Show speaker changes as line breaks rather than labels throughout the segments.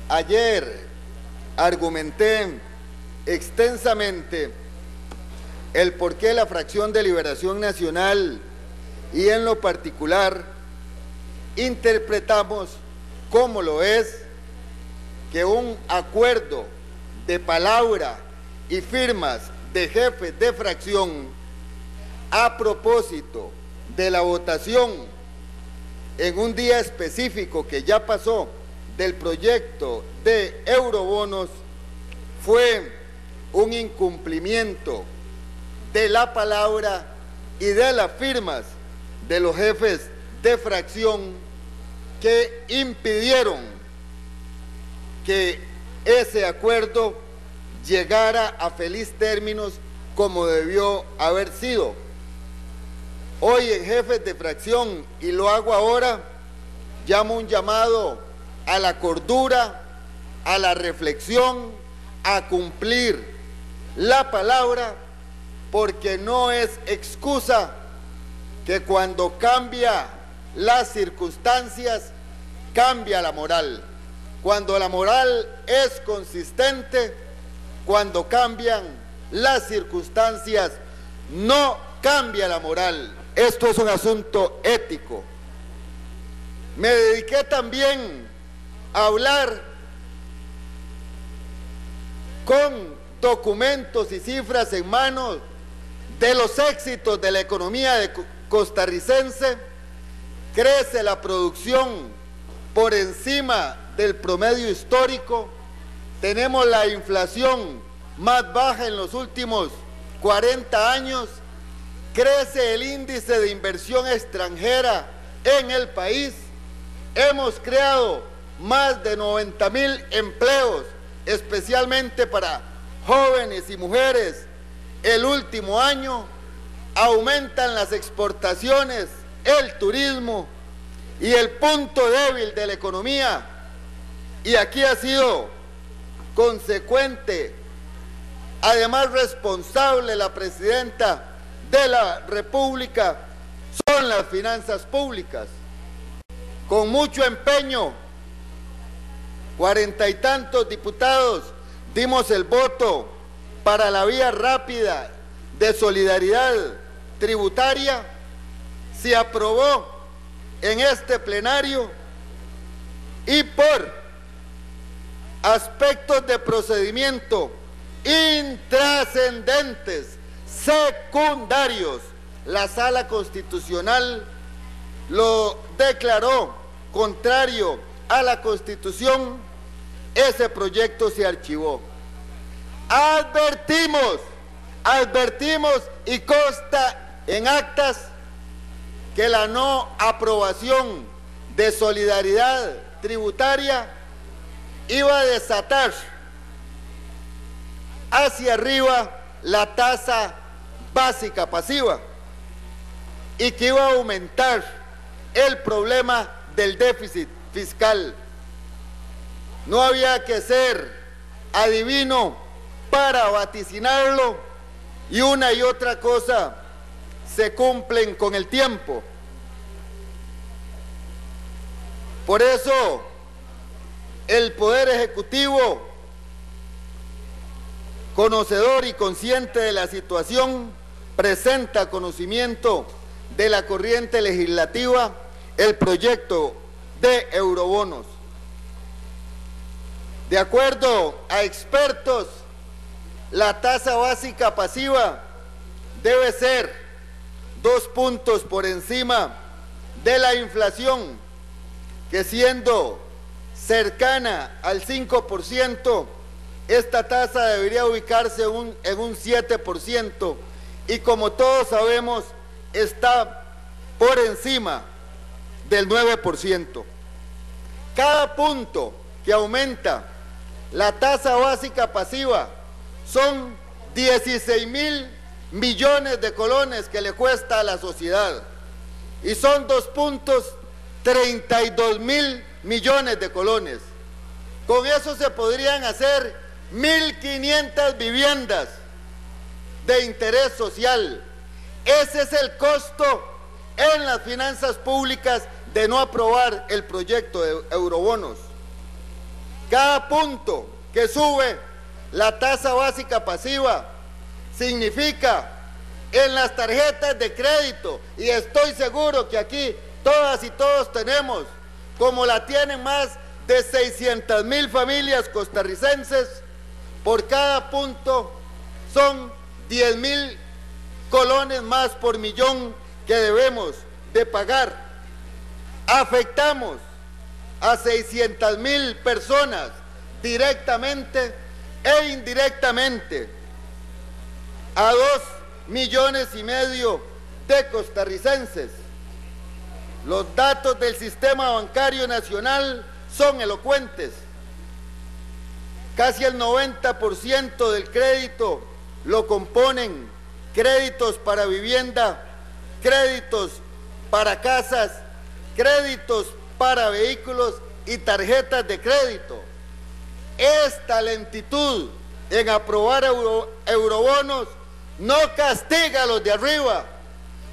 Ayer argumenté extensamente el por qué la fracción de Liberación Nacional y en lo particular interpretamos como lo es que un acuerdo de palabra y firmas de jefes de fracción a propósito de la votación en un día específico que ya pasó del proyecto de eurobonos fue un incumplimiento de la palabra y de las firmas de los jefes de fracción que impidieron que ese acuerdo llegara a feliz términos como debió haber sido. Hoy en jefes de fracción, y lo hago ahora, llamo un llamado a la cordura, a la reflexión, a cumplir la palabra, porque no es excusa que cuando cambia las circunstancias, cambia la moral. Cuando la moral es consistente, cuando cambian las circunstancias, no cambia la moral. Esto es un asunto ético. Me dediqué también a hablar con documentos y cifras en manos de los éxitos de la economía costarricense. Crece la producción por encima del promedio histórico. Tenemos la inflación más baja en los últimos 40 años. Crece el índice de inversión extranjera en el país. Hemos creado más de 90,000 empleos, especialmente para jóvenes y mujeres. El último año aumentan las exportaciones, el turismo, y el punto débil de la economía, y aquí ha sido consecuente, además responsable la presidenta de la República, son las finanzas públicas. Con mucho empeño, 40 y tantos diputados dimos el voto para la vía rápida de solidaridad tributaria. Se aprobó en este plenario y por aspectos de procedimiento intrascendentes, secundarios, la Sala Constitucional lo declaró contrario a la Constitución. Ese proyecto se archivó. Advertimos y consta en actas que la no aprobación de solidaridad tributaria iba a desatar hacia arriba la tasa básica pasiva y que iba a aumentar el problema del déficit fiscal. No había que ser adivino para vaticinarlo, y una y otra cosa se cumplen con el tiempo. Por eso el Poder Ejecutivo, conocedor y consciente de la situación, presenta conocimiento de la corriente legislativa el proyecto de eurobonos. De acuerdo a expertos, la tasa básica pasiva debe ser 2 puntos por encima de la inflación, que siendo cercana al 5%, esta tasa debería ubicarse en un 7%, y como todos sabemos, está por encima del 9%. Cada punto que aumenta la tasa básica pasiva son 16,000 millones de colones que le cuesta a la sociedad, y son 2 puntos, 32,000 millones de colones. Con eso se podrían hacer 1.500 viviendas de interés social. Ese es el costo en las finanzas públicas de no aprobar el proyecto de eurobonos. Cada punto que sube la tasa básica pasiva significa en las tarjetas de crédito, y estoy seguro que aquí todas y todos tenemos, como la tienen más de 600,000 familias costarricenses, por cada punto son 10,000 colones más por millón que debemos de pagar. Afectamos a 600,000 personas directamente e indirectamente, a 2,5 millones de costarricenses. Los datos del sistema bancario nacional son elocuentes. Casi el 90% del crédito lo componen créditos para vivienda, créditos para casas, créditos para vehículos y tarjetas de crédito. Esta lentitud en aprobar eurobonos no castiga a los de arriba,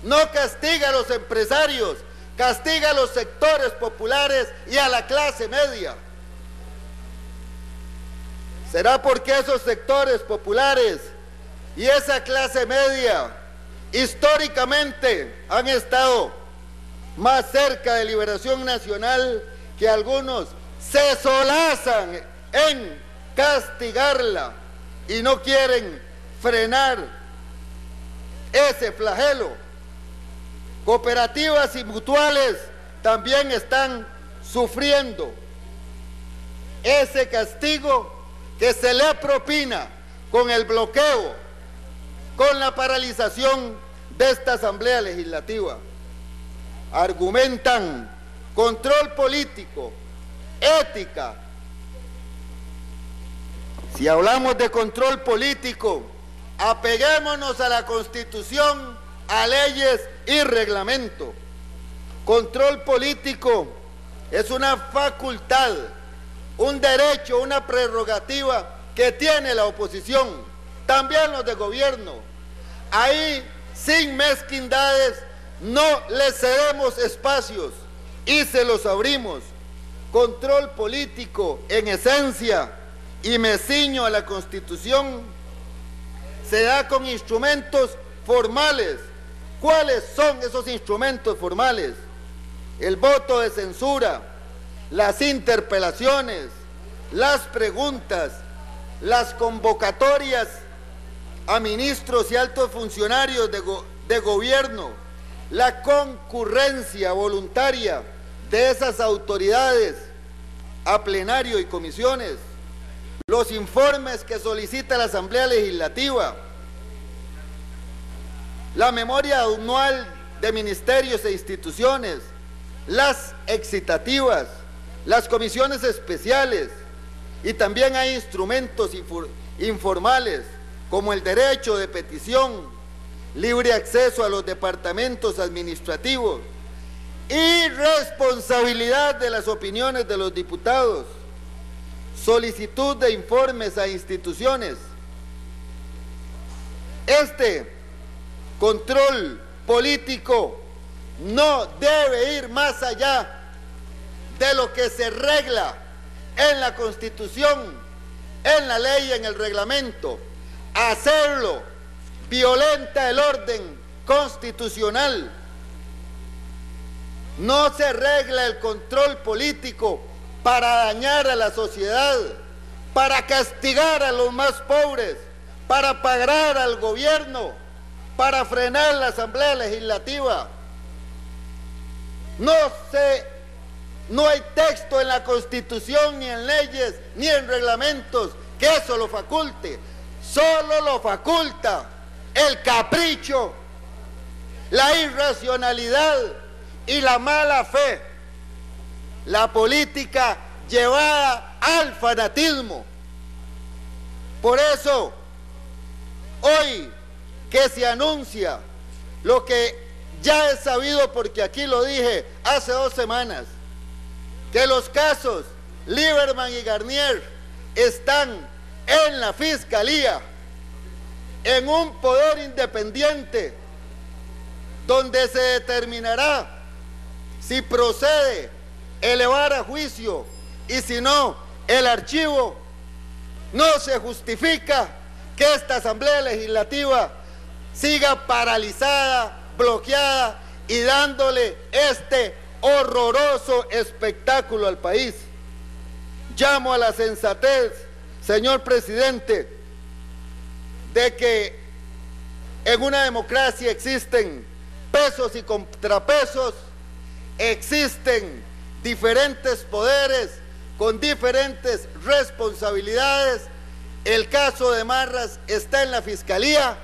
no castiga a los empresarios, castiga a los sectores populares y a la clase media. ¿Será porque esos sectores populares y esa clase media históricamente han estado más cerca de Liberación Nacional, que algunos se solazan en castigarla y no quieren frenar ese flagelo? Cooperativas y mutuales también están sufriendo ese castigo que se le propina con el bloqueo, con la paralización de esta Asamblea Legislativa. Argumentan control político, ética. Si hablamos de control político, apeguémonos a la Constitución, a leyes y reglamento. Control político es una facultad, un derecho, una prerrogativa que tiene la oposición, también los de gobierno. Ahí, sin mezquindades, no les cedemos espacios y se los abrimos. Control político, en esencia, y me ciño a la Constitución, se da con instrumentos formales. ¿Cuáles son esos instrumentos formales? El voto de censura, las interpelaciones, las preguntas, las convocatorias a ministros y altos funcionarios de gobierno, la concurrencia voluntaria de esas autoridades a plenario y comisiones, los informes que solicita la Asamblea Legislativa, la memoria anual de ministerios e instituciones, las excitativas, las comisiones especiales, y también hay instrumentos informales como el derecho de petición, libre acceso a los departamentos administrativos y responsabilidad de las opiniones de los diputados, solicitud de informes a instituciones. Este control político no debe ir más allá de lo que se regla en la Constitución, en la ley, en el reglamento. Hacerlo violenta el orden constitucional. No se regla el control político para dañar a la sociedad, para castigar a los más pobres, para pagar al gobierno, para frenar la Asamblea Legislativa. No hay texto en la Constitución, ni en leyes, ni en reglamentos que eso lo faculte. Solo lo faculta el capricho, la irracionalidad y la mala fe, la política llevada al fanatismo. Por eso, hoy que se anuncia lo que ya es sabido, porque aquí lo dije hace 2 semanas, que los casos Lieberman y Garnier están en la Fiscalía, en un poder independiente, donde se determinará si procede elevar a juicio y si no, el archivo, no se justifica que esta Asamblea Legislativa siga paralizada, bloqueada y dándole este horroroso espectáculo al país. Llamo a la sensatez, señor presidente, de que en una democracia existen pesos y contrapesos, existen diferentes poderes con diferentes responsabilidades. El caso de Marras está en la Fiscalía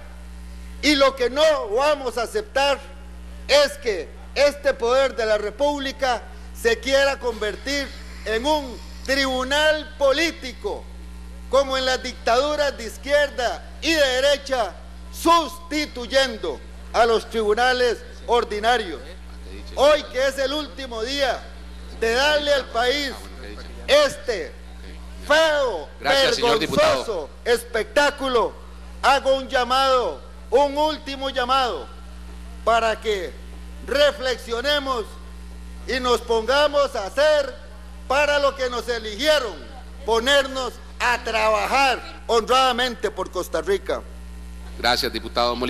y lo que no vamos a aceptar es que este poder de la República se quiera convertir en un tribunal político, como en las dictaduras de izquierda y de derecha, sustituyendo a los tribunales ordinarios. Hoy, que es el último día de darle al país este feo, vergonzoso espectáculo, hago un llamado, un último llamado, para que reflexionemos y nos pongamos a hacer para lo que nos eligieron, ponernos a trabajar honradamente por Costa Rica.
Gracias, diputado Molina.